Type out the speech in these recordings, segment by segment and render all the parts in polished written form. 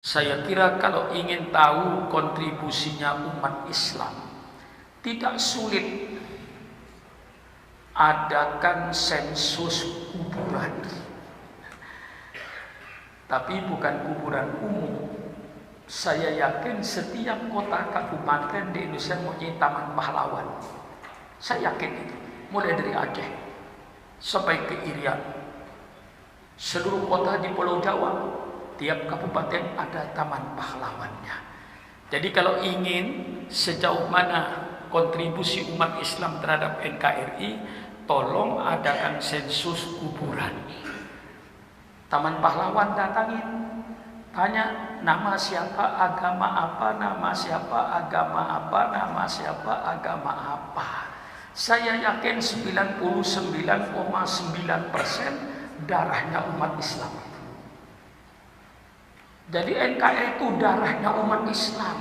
Saya kira kalau ingin tahu kontribusinya umat Islam, tidak sulit adakan sensus kuburan. Tapi bukan kuburan umum. Saya yakin setiap kota kabupaten di Indonesia mempunyai taman pahlawan. Saya yakin itu. Mulai dari Aceh sampai ke Irian. Seluruh kota di Pulau Jawa, tiap kabupaten ada taman pahlawannya. Jadi kalau ingin sejauh mana kontribusi umat Islam terhadap NKRI, tolong adakan sensus kuburan. Taman pahlawan datangin, tanya nama siapa, agama apa, nama siapa, agama apa, nama siapa, agama apa. Saya yakin 99,9% darahnya umat Islam. Jadi NKRI itu darahnya umat Islam.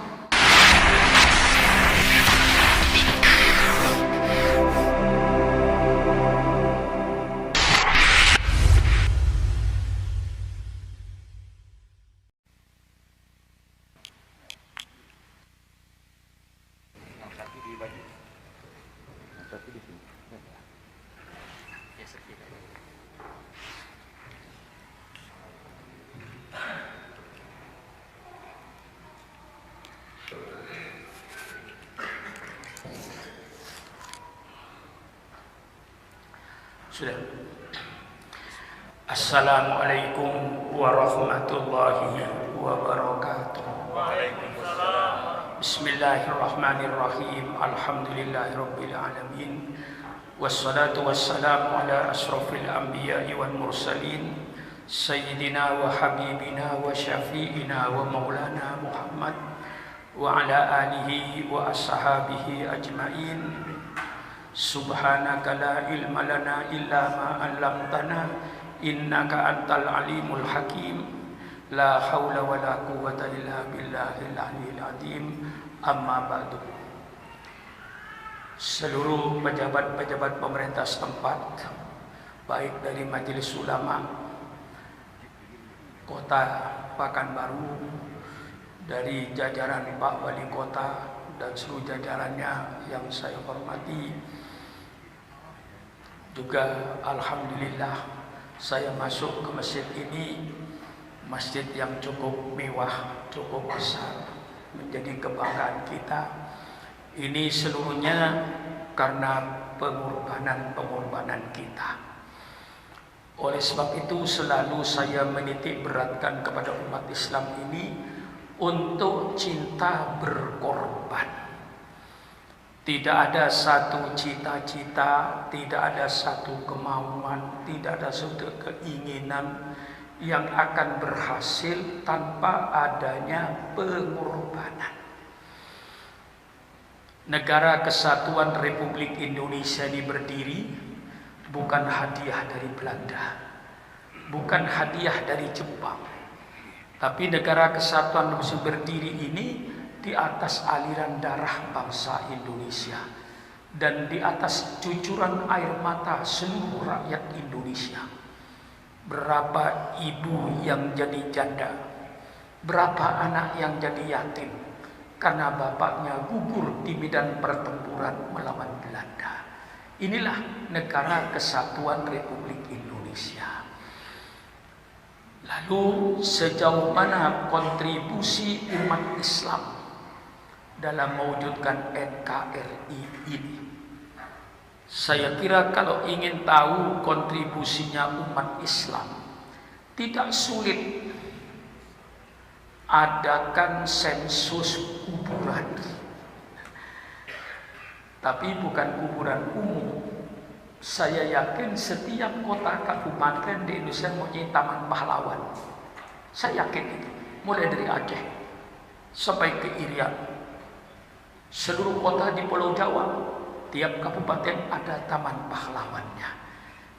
Sudah. Assalamualaikum warahmatullahi wabarakatuh. Waalaikumsalam. Bismillahirrahmanirrahim. Alhamdulillahirabbil alamin. Wassalatu wassalamu ala asrofil anbiya'i wal mursalin sayyidina wa habibina wa syafi'ina wa maulana Muhammad wa ala alihi wa ashabihi ajmain. Subhanaka la ilma lana illa ma 'allamtana innaka antal alimul hakim. La haula wala quwwata illa billahil aliyyil azim. Amma ba'du. Seluruh pejabat-pejabat pemerintah setempat, baik dari Majelis Ulama Kota Pekanbaru, dari jajaran Pak Wali Kota dan seluruh jajarannya yang saya hormati. Juga alhamdulillah saya masuk ke masjid ini, masjid yang cukup mewah, cukup besar, menjadi kebanggaan kita. Ini seluruhnya karena pengorbanan kita. Oleh sebab itu selalu saya menitik beratkan kepada umat Islam ini untuk cinta berkorban. Tidak ada satu cita-cita, tidak ada satu kemauan, tidak ada satu keinginan yang akan berhasil tanpa adanya pengorbanan. Negara Kesatuan Republik Indonesia ini berdiri bukan hadiah dari Belanda, bukan hadiah dari Jepang. Tapi negara Kesatuan Republik berdiri ini di atas aliran darah bangsa Indonesia dan di atas cucuran air mata seluruh rakyat Indonesia. Berapa ibu yang jadi janda, berapa anak yang jadi yatim karena bapaknya gugur di medan pertempuran melawan Belanda. Inilah negara Kesatuan Republik Indonesia. Lalu sejauh mana kontribusi umat Islam dalam mewujudkan NKRI ini? Saya kira kalau ingin tahu kontribusinya umat Islam, tidak sulit adakan sensus kuburan. Tapi bukan kuburan umum. Saya yakin setiap kota kabupaten di Indonesia mempunyai taman pahlawan. Saya yakin itu. Mulai dari Aceh sampai ke Irian. Seluruh kota di Pulau Jawa, tiap kabupaten ada taman pahlawannya.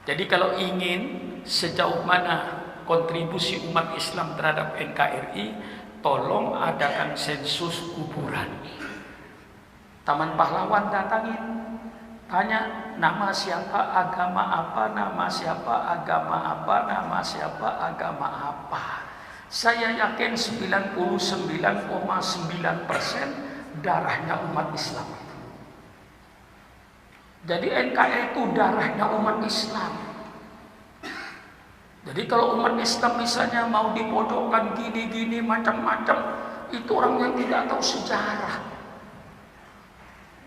Jadi kalau ingin sejauh mana kontribusi umat Islam terhadap NKRI, tolong adakan sensus kuburan. Taman pahlawan datangin, tanya nama siapa, agama apa, nama siapa, agama apa, nama siapa, agama apa. Saya yakin 99,9% darahnya umat Islam. Jadi NKRI itu darahnya umat Islam. Jadi kalau umat Islam misalnya mau dipojokkan gini-gini macam-macam, itu orang yang tidak tahu sejarah.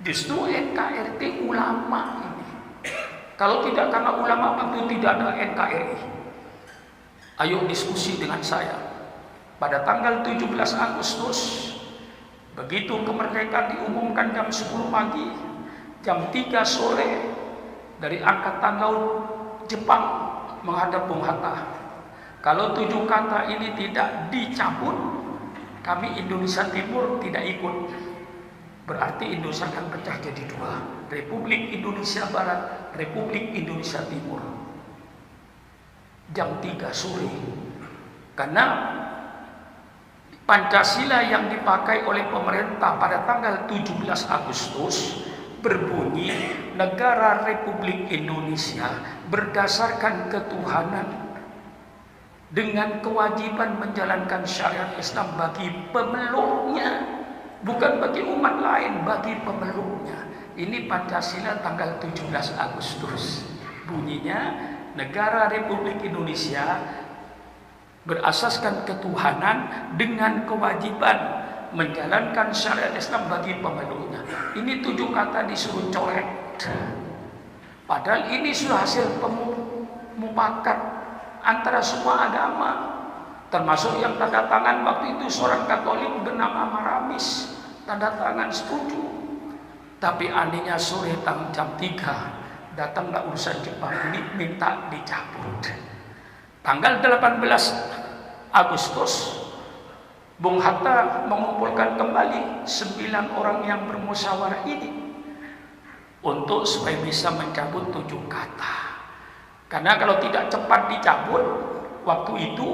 Justru NKRI ulama ini. Kalau tidak karena ulama itu tidak ada NKRI. Ayo diskusi dengan saya. Pada tanggal 17 Agustus, begitu kemerdekaan diumumkan jam 10 pagi, jam 3 sore dari Angkatan Laut Jepang menghadap Bung Hatta. Kalau 7 kata ini tidak dicabut, kami Indonesia Timur tidak ikut. Berarti Indonesia akan pecah jadi 2. Republik Indonesia Barat, Republik Indonesia Timur. Jam 3 sore. Karena Pancasila yang dipakai oleh pemerintah pada tanggal 17 Agustus berbunyi negara Republik Indonesia berdasarkan ketuhanan dengan kewajiban menjalankan syariat Islam bagi pemeluknya, bukan bagi umat lain, bagi pemeluknya. Ini Pancasila tanggal 17 Agustus. Bunyinya negara Republik Indonesia berasaskan ketuhanan dengan kewajiban menjalankan syariat Islam bagi pemeluknya. Ini 7 kata disuruh coret. Padahal ini sudah hasil mufakat antara semua agama, termasuk yang tanda tangan waktu itu seorang Katolik bernama Maramis, tanda tangan setuju. Tapi anehnya sore jam 3 datanglah urusan Jepang ini minta dicabut. Tanggal 18 Agustus Bung Hatta mengumpulkan kembali 9 orang yang bermusyawarah ini untuk supaya bisa mencabut 7 kata. Karena kalau tidak cepat dicabut, waktu itu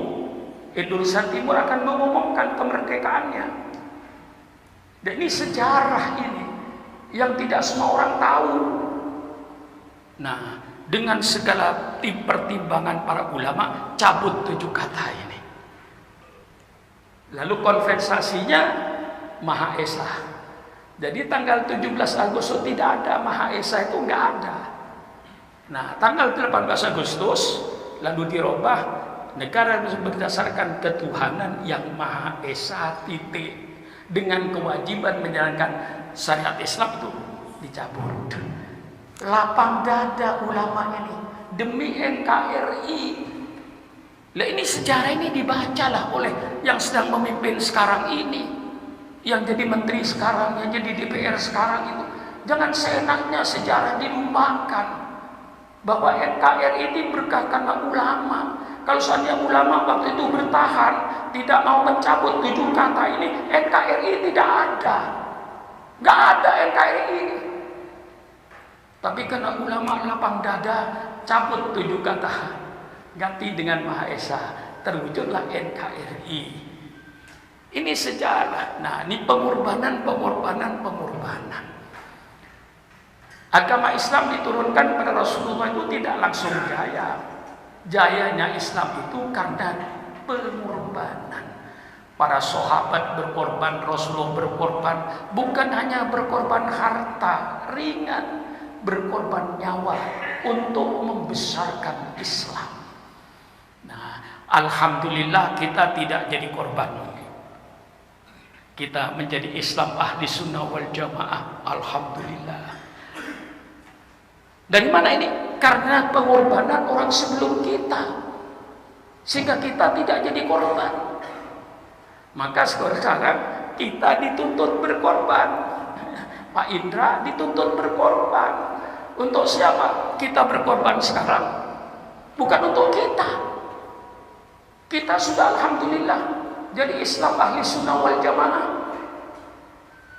Indonesia Timur akan mengumumkan kemerdekaannya. Dan ini sejarah ini yang tidak semua orang tahu. Nah, dengan segala pertimbangan para ulama, cabut 7 kata ini. Lalu kompensasinya Maha Esa. Jadi tanggal 17 Agustus tidak ada Maha Esa, itu enggak ada. Nah, tanggal 18 Agustus lalu dirubah negara berdasarkan ketuhanan yang Maha Esa titik, dengan kewajiban menjalankan syariat Islam itu dicabut. Lapang dada ulama ini demi NKRI. Lah ini sejarah ini dibacalah oleh yang sedang memimpin sekarang ini, yang jadi menteri sekarang, yang jadi DPR sekarang itu. Jangan seenaknya sejarah dilupakan bahwa NKRI ini berkah karena ulama. Kalau seandainya ulama waktu itu bertahan, tidak mau mencabut 7 kata ini, NKRI tidak ada. Nggak ada NKRI ini. Tapi karena ulama lapang dada, cabut 7 kata, ganti dengan Maha Esa, terwujudlah NKRI. Ini sejarah. Nah, ini pengorbanan. Agama Islam diturunkan pada Rasulullah itu tidak langsung jaya. Jayanya Islam itu karena pengorbanan. Para sahabat berkorban, Rasulullah berkorban, bukan hanya berkorban harta ringan, berkorban nyawa untuk membesarkan Islam. Nah, alhamdulillah kita tidak jadi korban. Kita menjadi Islam ahli sunnah wal jamaah. Alhamdulillah. Dari mana ini? Karena pengorbanan orang sebelum kita, sehingga kita tidak jadi korban. Maka sekarang kita dituntut berkorban. Pak Indra dituntut berkorban. Untuk siapa kita berkorban sekarang? Bukan untuk kita. Kita sudah alhamdulillah jadi Islam ahli sunnah wal jamaah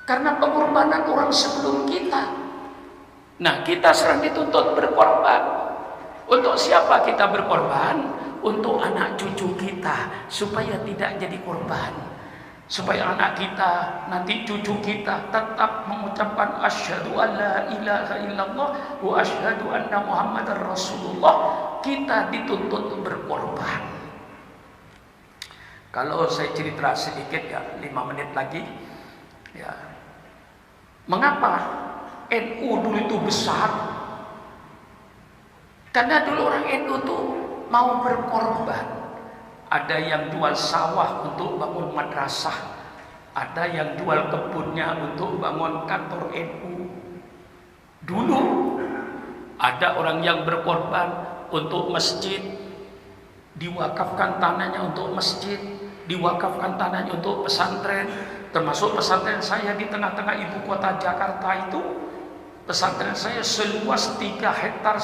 karena pengorbanan orang sebelum kita. Nah, kita sekarang dituntut berkorban. Untuk siapa kita berkorban? Untuk anak cucu kita, supaya tidak jadi korban. Supaya anak kita, nanti cucu kita tetap mengucapkan asyhadu alla ilaha illallah wa asyhadu anna muhammadar rasulullah. Kita dituntut berkorban. Kalau saya cerita sedikit ya, 5 menit lagi. Ya. Mengapa NU dulu itu besar? Karena dulu orang NU tuh mau berkorban. Ada yang jual sawah untuk bangun madrasah, ada yang jual kebunnya untuk bangun kantor NU. Dulu ada orang yang berkorban untuk masjid, diwakafkan tanahnya untuk masjid, diwakafkan tanahnya untuk pesantren. Termasuk pesantren saya di tengah-tengah ibu kota Jakarta itu, pesantren saya seluas 3,5 hektar.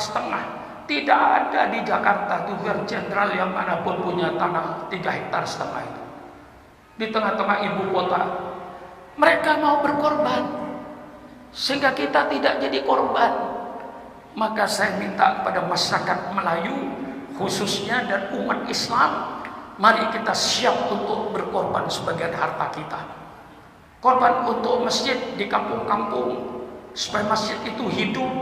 Tidak ada di Jakarta gubernur jenderal yang manapun punya tanah 3,5 hektar itu di tengah-tengah ibu kota. Mereka mau berkorban sehingga kita tidak jadi korban. Maka saya minta kepada masyarakat Melayu khususnya dan umat Islam, mari kita siap untuk berkorban sebagian harta kita. Korban untuk masjid di kampung-kampung supaya masjid itu hidup,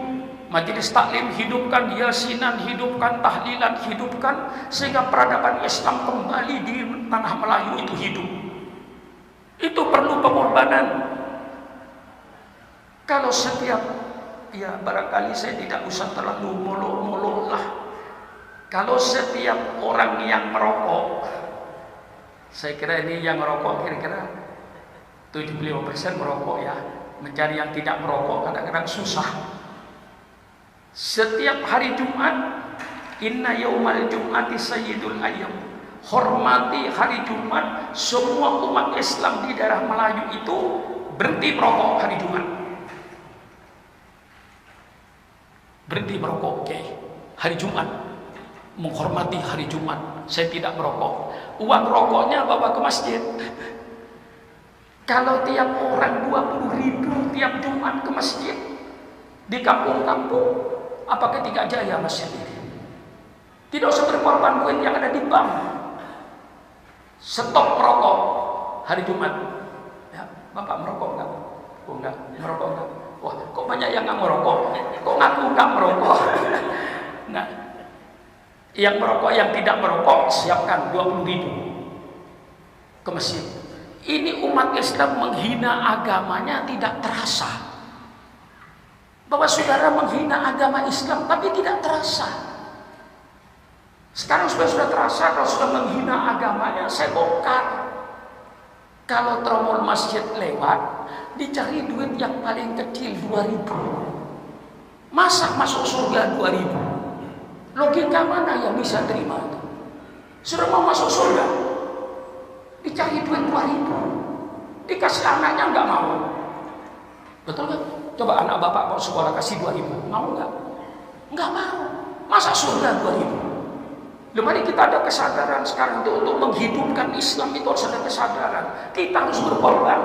majelis taklim hidupkan, yasinan hidupkan, tahlilan hidupkan, sehingga peradaban Islam kembali di tanah Melayu itu hidup. Itu perlu pengorbanan. Kalau setiap, ya barangkali saya tidak usah terlalu molok-molok lah. Kalau setiap orang yang merokok, saya kira ini yang merokok kira-kira 75% merokok ya. Mencari yang tidak merokok kadang-kadang susah. Setiap hari Jumat, inna yaumal jum'ati sayyidul ayyam. Hormati hari Jumat. Semua umat Islam di daerah Melayu itu berhenti merokok hari Jumat. Berhenti merokok, oke. Hari Jumat, menghormati hari Jumat. Saya tidak merokok. Uang rokoknya bawa ke masjid. Kalau tiap orang 20.000 tiap Jumat ke masjid di kampung-kampung, apakah tidak jaya masjid ini? Tidak usah berkorban duit yang ada di bank. Stop merokok hari Jumat. Ya, Bapak merokok enggak? Oh enggak, merokok enggak? Wah, kok banyak yang nggak merokok? Kok ngaku nggak merokok? Nah, yang merokok, yang tidak merokok, siapkan 20.000 ke masjid. Ini umat Islam menghina agamanya tidak terasa. Bahwa saudara menghina agama Islam tapi tidak terasa. Sekarang sudah terasa. Kalau sudah menghina agamanya, saya bongkar. Kalau tromol masjid lewat, dicari duit yang paling kecil 2.000. Masa masuk surga 2.000? Logika mana yang bisa terima itu? Sudah mau masuk surga, dicari duit 2.000, dikasih anaknya nggak mau. Betul kan? Coba anak bapak mau sekolah kasih 2.000, mau nggak? Nggak mau. Masa surga 2.000? Mari kita ada kesadaran sekarang untuk menghidupkan Islam. Itu harus ada kesadaran. Kita harus berkorban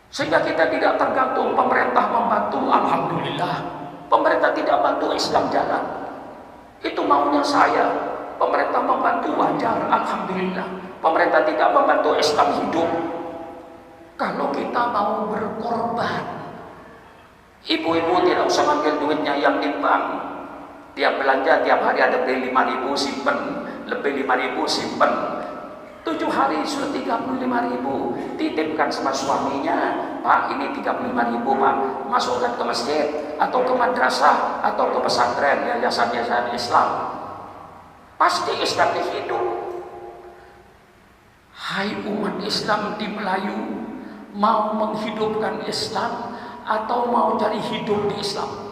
sehingga kita tidak tergantung pemerintah membantu. Alhamdulillah, pemerintah tidak bantu, Islam jalan. Itu maunya saya. Pemerintah membantu wajar, alhamdulillah. Pemerintah tidak membantu, Islam hidup. Kalau kita mau berkorban, ibu-ibu tidak usah ambil duitnya yang di bank. Tiap belanja, tiap hari ada beli 5.000 simpen, lebih 5.000 simpen. 7 hari sudah 35.000. Titipkan sama suaminya, Pak ini 35.000 Pak, masukkan ke masjid atau ke madrasah atau ke pesantren, yayasan-yayasan Islam. Pasti Islam hidup. Hai umat Islam di Melayu, mau menghidupkan Islam atau mau cari hidup di Islam?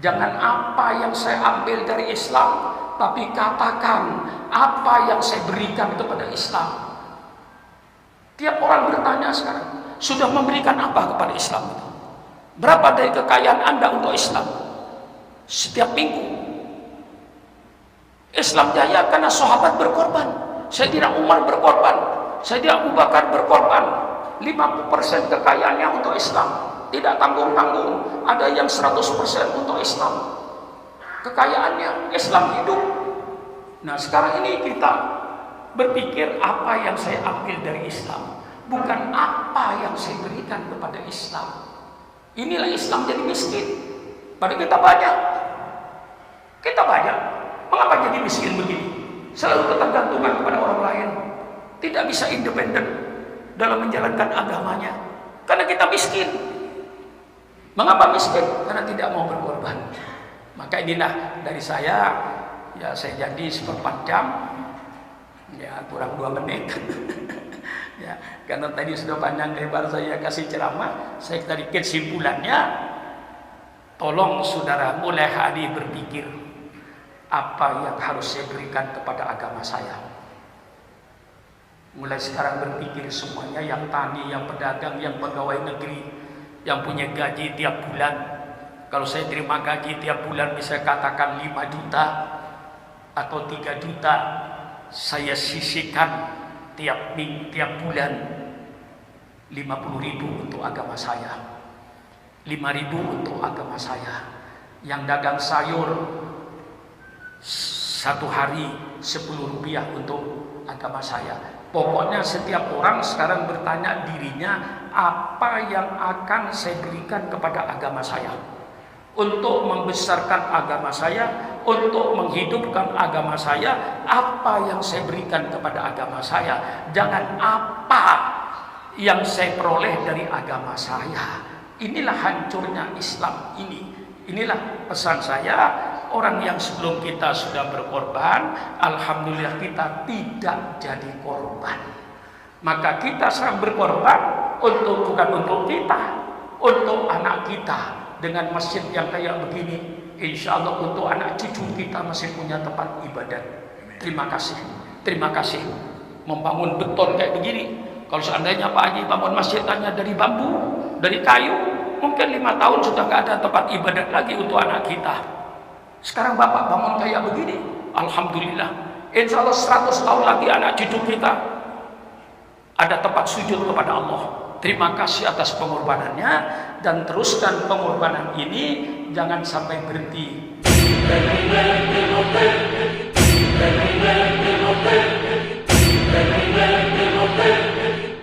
Jangan apa yang saya ambil dari Islam, tapi katakan apa yang saya berikan kepada Islam. Tiap orang bertanya sekarang, sudah memberikan apa kepada Islam? Berapa dari kekayaan Anda untuk Islam? Setiap minggu Islam jaya karena sahabat berkorban. Sayyidina Umar berkorban, Sayyidina Abu Bakar berkorban. 50% kekayaannya untuk Islam. Tidak tanggung-tanggung. Ada yang 100% untuk Islam. Kekayaannya Islam hidup. Nah sekarang ini kita berpikir apa yang saya ambil dari Islam, bukan apa yang saya berikan kepada Islam. Inilah Islam jadi miskin. Pada kita banyak. Mengapa jadi miskin begini? Selalu ketergantungan kepada orang lain, tidak bisa independen dalam menjalankan agamanya, karena kita miskin. Mengapa miskin? Karena tidak mau berkorban. Maka inilah dari saya, ya saya janji 1/4 jam, ya kurang 2 menit. Ya, karena tadi sudah panjang lebar saya kasih ceramah, saya tarik kesimpulannya. Tolong saudara mulai hari berpikir, apa yang harus saya berikan kepada agama saya. Mulai sekarang berpikir semuanya, yang tani, yang pedagang, yang pegawai negeri, yang punya gaji tiap bulan. Kalau saya terima gaji tiap bulan, bisa katakan 5 juta atau 3 juta, saya sisihkan tiap bulan 50.000 untuk agama saya, 5.000 untuk agama saya. Yang dagang sayur 1 hari 10 rupiah untuk agama saya. Pokoknya setiap orang sekarang bertanya dirinya, apa yang akan saya berikan kepada agama saya untuk membesarkan agama saya, untuk menghidupkan agama saya. Apa yang saya berikan kepada agama saya, jangan apa yang saya peroleh dari agama saya. Inilah hancurnya Islam ini. Inilah pesan saya. Orang yang sebelum kita sudah berkorban, alhamdulillah kita tidak jadi korban. Maka kita sekarang berkorban bukan untuk kita, untuk anak kita. Dengan masjid yang kayak begini, insya Allah untuk anak cucu kita masih punya tempat ibadah. Terima kasih, terima kasih. Membangun beton kayak begini. Kalau seandainya Pak Haji bangun masjid hanya dari bambu, dari kayu, mungkin 5 tahun sudah nggak ada tempat ibadah lagi untuk anak kita. Sekarang Bapak bangun kayak begini, alhamdulillah. Insya Allah 100 tahun lagi anak cucu kita ada tempat sujud kepada Allah. Terima kasih atas pengorbanannya, dan teruskan pengorbanan ini, jangan sampai berhenti.